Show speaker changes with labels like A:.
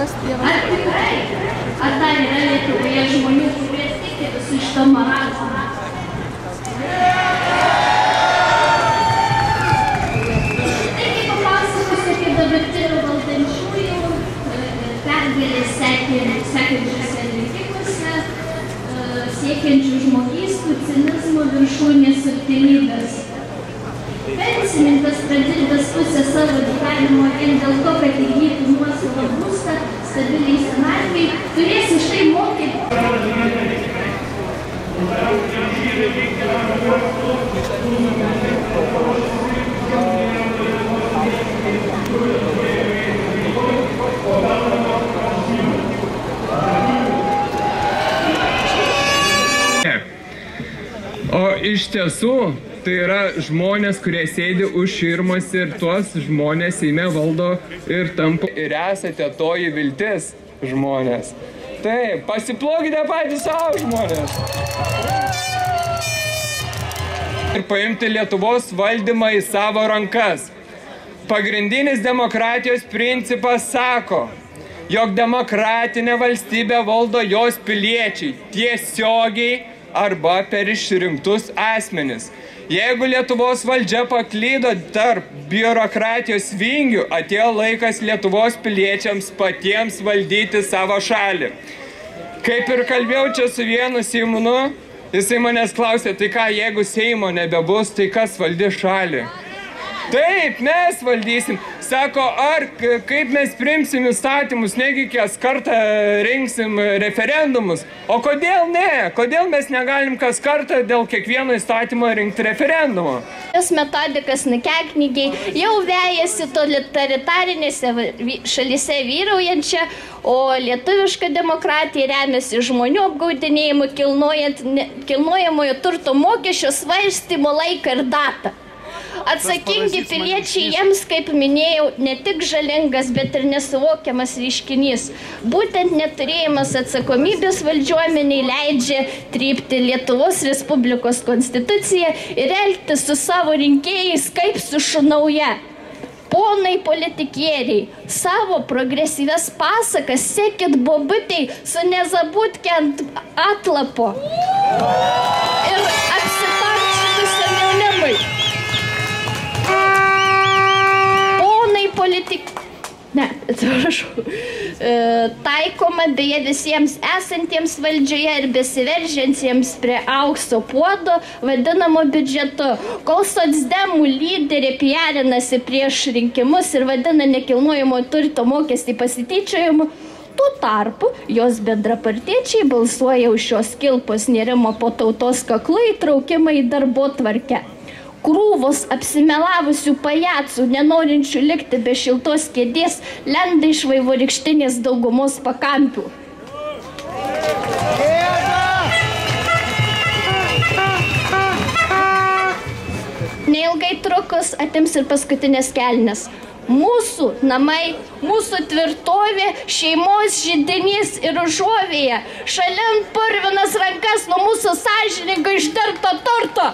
A: kas yra?
B: Ar dar yra Lietuvoje žmonių, kurie tiki visų šitą marazmą? Taigi papasakosiu apie dabartinių valdančiųjų pergalės sekančiuose rinkimuose, siekiančių žmogystų, cinizmo, viršūnės subtilybės. Pensininkas pradirbęs pusę savo gyvenimo vien dėl to, kad įgytų nuosavą būstą stabiliai senatvei, turės iš tai mokyti.
C: O iš tiesų, tai yra žmonės, kurie sėdi už širmos ir tuos žmonės Seime valdo ir tampa. Ir esate toji viltis, žmonės. Taip, pasiplokite patys savo, žmonės. Ir paimti Lietuvos valdymą į savo rankas. Pagrindinis demokratijos principas sako, jog demokratinė valstybė valdo jos piliečiai tiesiogiai arba per išrinktus asmenis. Jeigu Lietuvos valdžia paklydo tarp biurokratijos vingių, atėjo laikas Lietuvos piliečiams patiems valdyti savo šalį. Kaip ir kalbėjau čia su vienu Seimūnu, jisai manęs klausė, tai ką, jeigu Seimo nebebus, tai kas valdys šalį? Taip, mes valdysim. Sako, ar kaip mes priimsim įstatymus, negi kas kartą rinksim referendumus. O kodėl ne? Kodėl mes negalim kas kartą dėl kiekvieno įstatymo rinkti referendumo?
B: Šios metodikas nakeknygiai jau vejasi totalitarinėse šalyse vyraujančią, o lietuviška demokratija remiasi žmonių apgaudinėjimu, kilnojamojo turto mokesčio svarstymo laiką ir datą. Atsakingi piliečiai jiems, kaip minėjau, ne tik žalingas, bet ir nesuvokiamas reiškinys. Būtent neturėjimas atsakomybės valdžiuomeniai leidžia trypti Lietuvos Respublikos konstituciją ir elgtis su savo rinkėjais kaip su šunauja. Ponai politikieriai, savo progresyvias pasakas sekit bobutei su nezabūtke ant atlapo ir apsitaršytusiam jaunimui. Taikoma beje visiems esantiems valdžioje ir besiveržiantiems prie aukso puodo vadinamo biudžetu. Kol socdemų lyderė piarinasi prieš rinkimus ir vadina nekilnojamo turto mokestį pasityčiojimu, tuo tarpu jos bendrapartiečiai balsuoja už šios kilpos nėrimo po tautos kaklu įtraukimą į darbotvarkę. Krūvos apsimelavusių pajacų, nenorinčių likti be šiltos kėdės, lenda iš vaivorykštinės daugumos pakampių. Neilgai trukus atims ir paskutinės kelnes. Mūsų namai, mūsų tvirtovė, šeimos židinys ir užuovėje. Šalin purvinas rankas nuo mūsų sąžiningo išdirbto turto.